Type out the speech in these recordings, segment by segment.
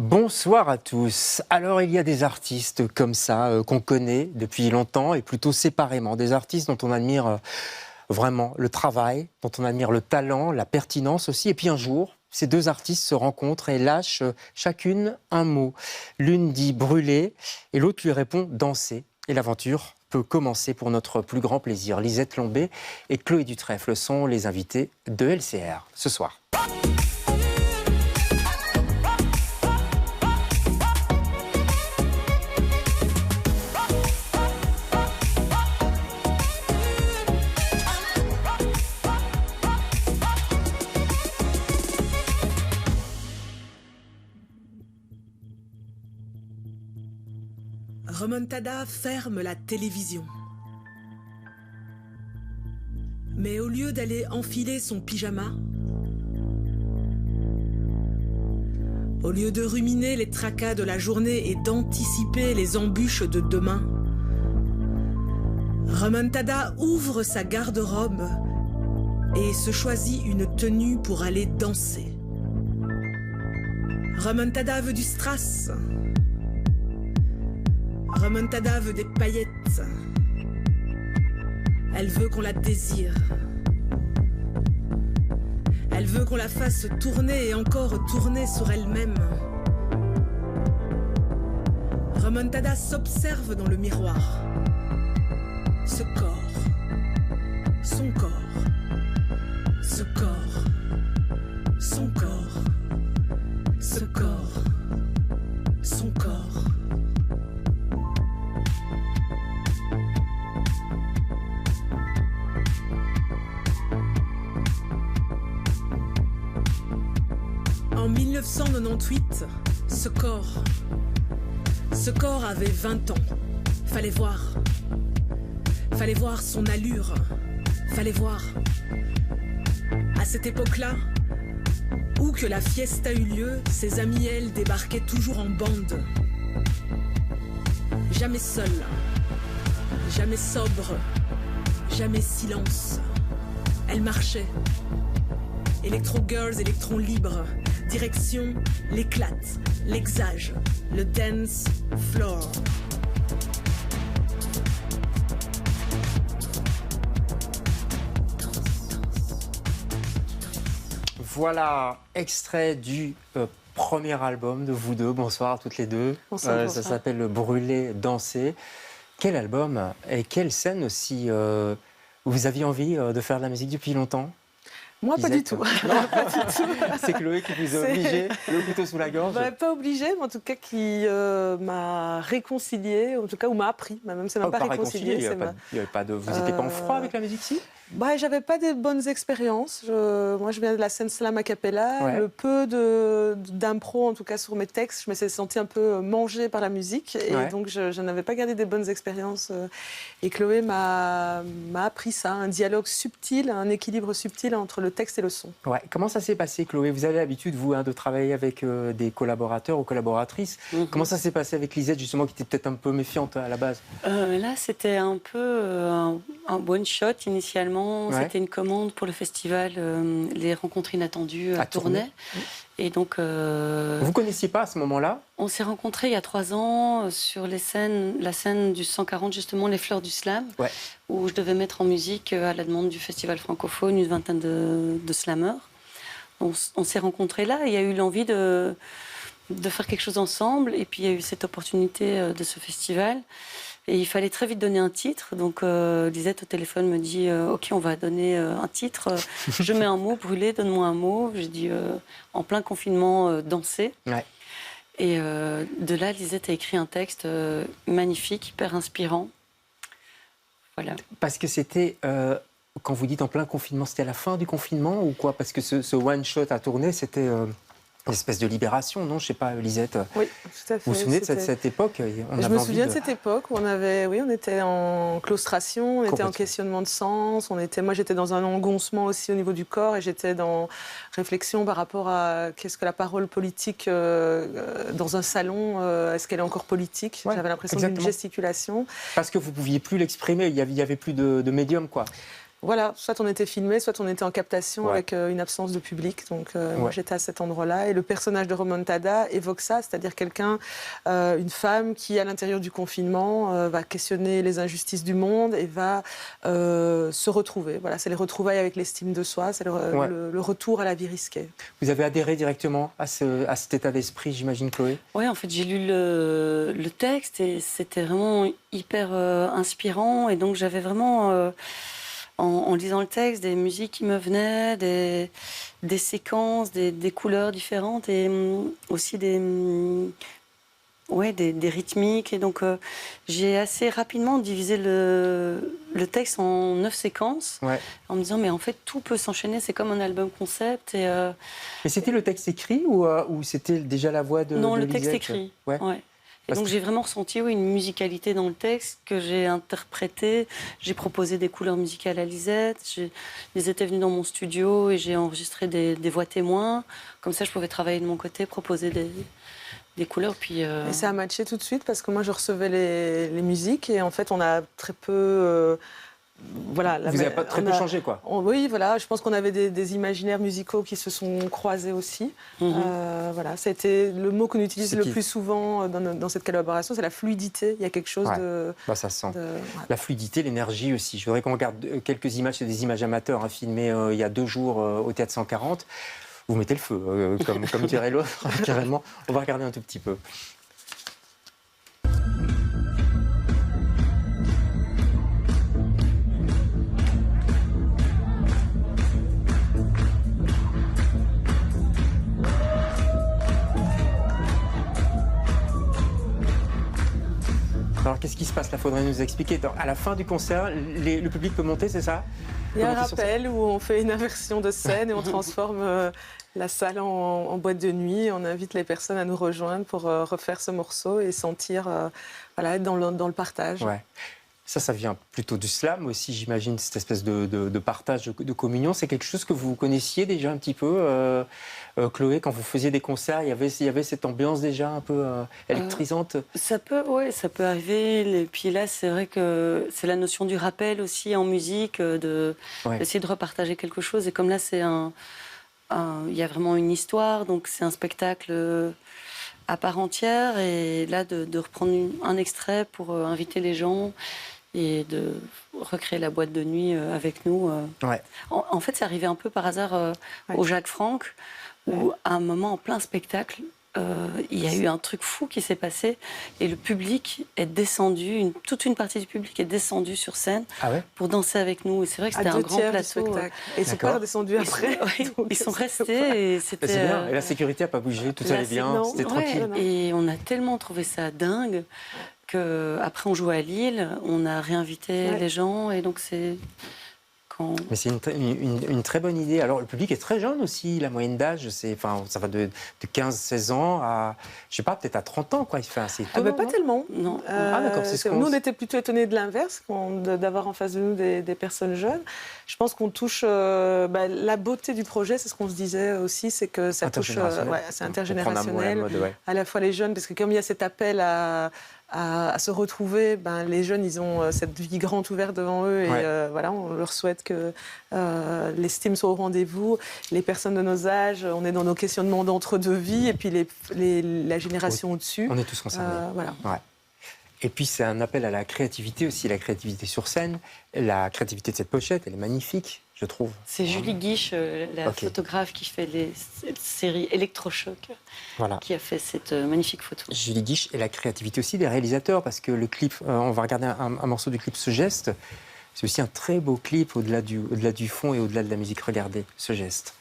Bonsoir à tous. Alors il y a des artistes comme ça qu'on connaît depuis longtemps et plutôt séparément. Des artistes dont on admire vraiment le travail, dont on admire le talent, la pertinence aussi. Et puis un jour, ces deux artistes se rencontrent et lâchent chacune un mot. L'une dit brûler et l'autre lui répond danser. Et l'aventure peut commencer pour notre plus grand plaisir. Lisette Lombé et Chloé Dutrèfle sont les invités de LCR ce soir. Remontada ferme la télévision. Mais au lieu d'aller enfiler son pyjama, au lieu de ruminer les tracas de la journée et d'anticiper les embûches de demain, Remontada ouvre sa garde-robe et se choisit une tenue pour aller danser. Remontada veut du strass. Remontada veut des paillettes. Elle veut qu'on la désire. Elle veut qu'on la fasse tourner et encore tourner sur elle-même. Remontada s'observe dans le miroir. Ce corps, son corps, ce corps, son corps, ce corps, son corps. En 1998, ce corps avait 20 ans. Fallait voir son allure, fallait voir. À cette époque-là, où que la fiesta eut lieu, ses amis, elles, débarquaient toujours en bande. Jamais seule, jamais sobre, jamais silence. Elle marchait. Electro Girls, électrons libres. Direction, l'éclate, l'exage, le dance floor. Voilà, extrait du premier album de vous deux. Bonsoir à toutes les deux. Bonsoir. Ça s'appelle Brûler, danser. Quel album et quelle scène aussi vous aviez envie de faire de la musique depuis longtemps? Moi, pas du tout. C'est Chloé qui vous a obligé, le couteau sous la gorge. Pas obligé, mais en tout cas qui m'a réconcilié, en tout cas, ou m'a appris. Même si ça m'a pas réconcilié. Vous n'étiez pas en froid avec la musique, si? J'avais pas des bonnes expériences. Moi, je viens de la scène slam a cappella. Ouais. Le peu d'impro, en tout cas sur mes textes, je me suis sentie un peu mangée par la musique. Et donc, je n'avais pas gardé des bonnes expériences. Et Chloé m'a appris ça, un dialogue subtil, un équilibre subtil entre le texte et le son. Ouais. Comment ça s'est passé, Chloé? Vous avez l'habitude, vous, de travailler avec des collaborateurs ou collaboratrices. Comment ça s'est passé avec Lisette, justement, qui était peut-être un peu méfiante à la base? Là, c'était un peu un one-shot initialement. Ouais. C'était une commande pour le festival Les Rencontres Inattendues à Tournai. Et donc, Vous connaissiez pas à ce moment-là? on s'est rencontrés il y a 3 ans sur la scène du 140, justement, Les Fleurs du Slam, où je devais mettre en musique, à la demande du festival francophone, une vingtaine de slameurs. On s'est rencontrés là, et il y a eu l'envie de faire quelque chose ensemble, et puis il y a eu cette opportunité de ce festival. Et il fallait très vite donner un titre. Donc, Lisette au téléphone me dit OK, on va donner un titre. Je mets un mot, brûler, donne-moi un mot. J'ai dit en plein confinement, danser. Ouais. Et de là, Lisette a écrit un texte magnifique, hyper inspirant. Voilà. Parce que c'était, quand vous dites en plein confinement, c'était à la fin du confinement ou quoi? Parce que ce one-shot à tourner, c'était une espèce de libération, non? Je ne sais pas, Lisette. Oui, tout à fait. Vous vous souvenez de cette époque? Je me souviens de cette époque où on était en claustration, on était en questionnement de sens, moi j'étais dans un engoncement aussi au niveau du corps et j'étais dans réflexion par rapport à qu'est-ce que la parole politique dans un salon, est-ce qu'elle est encore politique? J'avais l'impression d'une gesticulation. Parce que vous ne pouviez plus l'exprimer, il n'y avait plus de médium, quoi. Voilà, soit on était filmé, soit on était en captation avec une absence de public. Donc moi j'étais à cet endroit-là et le personnage de Remontada évoque ça, c'est-à-dire quelqu'un, une femme qui à l'intérieur du confinement va questionner les injustices du monde et va se retrouver. Voilà, c'est les retrouvailles avec l'estime de soi, c'est le retour à la vie risquée. Vous avez adhéré directement à cet état d'esprit, j'imagine, Chloé? Oui, en fait j'ai lu le texte et c'était vraiment hyper inspirant et donc j'avais vraiment... En lisant le texte, des musiques qui me venaient, des séquences, des couleurs différentes et aussi des rythmiques. Et donc, j'ai assez rapidement divisé le texte en 9 séquences en me disant, mais en fait, tout peut s'enchaîner, c'est comme un album concept. Mais c'était le texte écrit ou c'était déjà la voix de Non, le Lisette? texte écrit. Ouais. Et donc j'ai vraiment ressenti une musicalité dans le texte que j'ai interprété. J'ai proposé des couleurs musicales à Lisette. Ils étaient venus dans mon studio et j'ai enregistré des voix témoins. Comme ça, je pouvais travailler de mon côté, proposer des couleurs. Puis, Et ça a matché tout de suite parce que moi, je recevais les musiques et en fait, on a très peu... Voilà, vous n'avez pas très peu changé, quoi. Oui, voilà, je pense qu'on avait des imaginaires musicaux qui se sont croisés aussi. Voilà, ça a été le mot qu'on utilise le plus souvent dans cette collaboration, c'est la fluidité. Il y a quelque chose de... ça sent. La fluidité, l'énergie aussi. Je voudrais qu'on regarde quelques images, c'est des images amateurs filmées il y a 2 jours au Théâtre 140. Vous mettez le feu, comme dirait l'autre, carrément. On va regarder un tout petit peu. Alors, qu'est-ce qui se passe là? Faudrait nous expliquer. À la fin du concert, le public peut monter, c'est ça? Il y a un rappel où on fait une inversion de scène et on transforme la salle en boîte de nuit. On invite les personnes à nous rejoindre pour refaire ce morceau et sentir, être dans le partage. Ouais. Ça vient plutôt du slam aussi, j'imagine, cette espèce de partage, de communion. C'est quelque chose que vous connaissiez déjà un petit peu, Chloé, quand vous faisiez des concerts, il y avait cette ambiance déjà un peu électrisante? Ça peut arriver. Et puis là, c'est vrai que c'est la notion du rappel aussi en musique, d'essayer de repartager quelque chose. Et comme là, il y a vraiment une histoire, donc c'est un spectacle à part entière. Et là, de reprendre un extrait pour inviter les gens et de recréer la boîte de nuit avec nous. En fait, c'est arrivé un peu par hasard au Jacques Franck, où à un moment, en plein spectacle, il y a eu un truc fou qui s'est passé et le public est descendu, toute une partie du public est descendue sur scène pour danser avec nous. Et c'est vrai que c'était un grand plateau. Et ils sont pas redescendus après. Ils sont restés et c'était... C'est bien. Et la sécurité n'a pas bougé, tout allait bien, c'était tranquille. Et on a tellement trouvé ça dingue qu'après on jouait à Lille, on a réinvité les gens et donc c'est... Mais c'est une très bonne idée. Alors, le public est très jeune aussi. La moyenne d'âge, ça va de 15-16 ans à, je sais pas, peut-être à 30 ans, quoi. C'est étonnant, pas tellement. Non. D'accord. Nous, on était plutôt étonnés de l'inverse, d'avoir en face de nous des personnes jeunes. Je pense qu'on touche... la beauté du projet, c'est ce qu'on se disait aussi, c'est que ça touche... c'est intergénérationnel. À la fois les jeunes, parce que comme il y a cet appel à se retrouver, les jeunes, ils ont cette vie grande ouverte devant eux et on leur souhaite que l'estime soit au rendez-vous. Les personnes de nos âges, on est dans nos questionnements d'entre-deux vies et puis la génération au-dessus. On est tous concernés. Et puis c'est un appel à la créativité aussi, la créativité sur scène. La créativité de cette pochette, elle est magnifique, je trouve. C'est Julie Guiche, la photographe qui fait les séries Electrochoc, qui a fait cette magnifique photo. Julie Guiche et la créativité aussi des réalisateurs, parce que le clip, on va regarder un morceau du clip Ce Geste, c'est aussi un très beau clip au-delà du fond et au-delà de la musique. Regardez Ce Geste.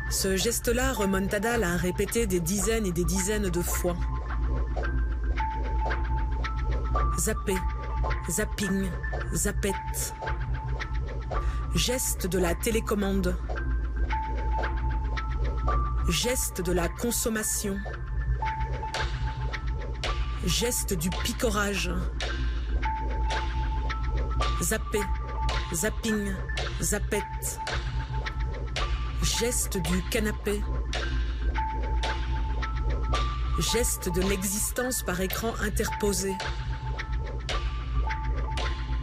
Ce geste-là, Remontada l'a répété des dizaines et des dizaines de fois. Zapper, zapping, zappette. Geste de la télécommande. Geste de la consommation. Geste du picorage. Zapper, zapping, zappette. Geste du canapé. Geste de l'existence par écran interposé.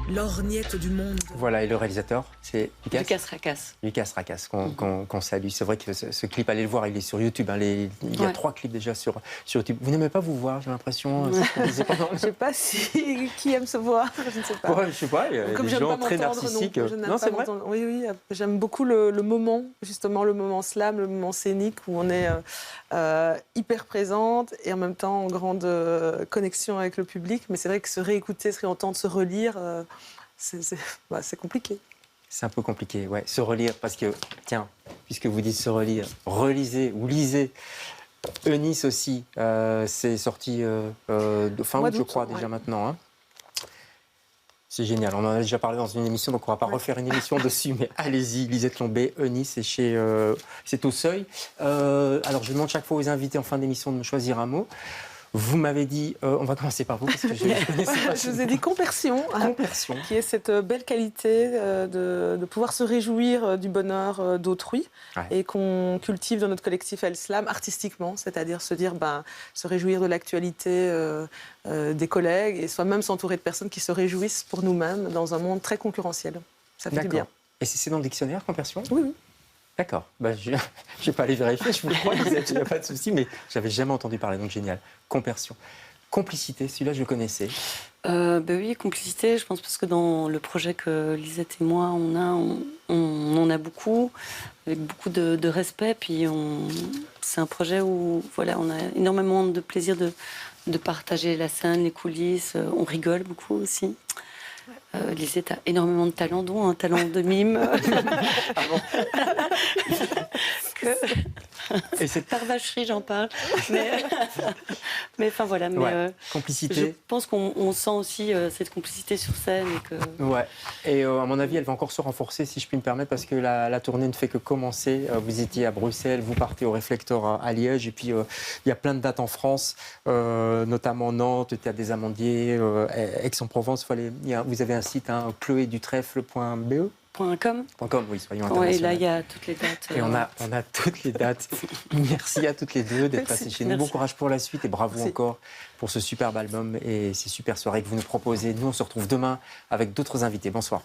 Lorgnette du monde. Voilà, et le réalisateur, c'est Lucas Rakas. Lucas Rakas, qu'on salue. C'est vrai que ce clip, allez le voir, il est sur YouTube. Hein, il y a 3 clips déjà sur YouTube. Vous n'aimez pas vous voir, j'ai l'impression. Je ne sais pas qui aime se voir, je ne sais pas. Ouais, je sais pas, il y a des gens très narcissiques. Non, c'est vrai. Oui, j'aime beaucoup le moment, justement, le moment slam, le moment scénique, où on est hyper présente et en même temps en grande connexion avec le public. Mais c'est vrai que se réécouter, se réentendre, se relire, c'est compliqué. C'est un peu compliqué, ouais. Se relire, parce que, tiens, puisque vous dites se relire, relisez ou lisez. Eunice aussi, c'est sorti de fin août, je crois, déjà maintenant. Hein. C'est génial, on en a déjà parlé dans une émission, donc on ne va pas refaire une émission dessus, mais allez-y, Lisette Lombé, Eunice, c'est au Seuil. Alors, je demande chaque fois aux invités en fin d'émission de me choisir un mot. Vous m'avez dit, on va commencer par vous, parce que je ne connaissais pas. Je vous ai dit compersion, qui est cette belle qualité de pouvoir se réjouir du bonheur d'autrui, et qu'on cultive dans notre collectif El Slam artistiquement, c'est-à-dire se dire, se réjouir de l'actualité des collègues, et soi-même s'entourer de personnes qui se réjouissent pour nous-mêmes dans un monde très concurrentiel. Ça fait du bien. Et c'est dans le dictionnaire, compersion ? Oui. D'accord. Je ne vais pas aller vérifier, je vous crois, il n'y a pas de souci, mais je n'avais jamais entendu parler, donc génial. Compersion. Complicité, celui-là, je le connaissais. Oui, complicité, je pense parce que dans le projet que Lisette et moi, on en a beaucoup, avec beaucoup de respect. Puis c'est un projet où on a énormément de plaisir de partager la scène, les coulisses. On rigole beaucoup aussi. Lisette a énormément de talent, dont un talent de mime. Et c'est par vacherie, j'en parle. Mais enfin voilà. Complicité. Je pense qu'on sent aussi cette complicité sur scène. Ouais. Et à mon avis, elle va encore se renforcer, si je puis me permettre, parce que la tournée ne fait que commencer. Vous étiez à Bruxelles, vous partez au Réflecteur à Liège, et puis il y a plein de dates en France, notamment Nantes, Théâtre des Amandiers, Aix-en-Provence. Vous avez un site, hein, chloédutrèfle.be. .com, oui, soyons internationaux. Et là, il y a toutes les dates. Et on a toutes les dates. Merci à toutes les deux d'être passées chez nous. Bon courage pour la suite et bravo encore pour ce superbe album et ces super soirées que vous nous proposez. Nous, on se retrouve demain avec d'autres invités. Bonsoir.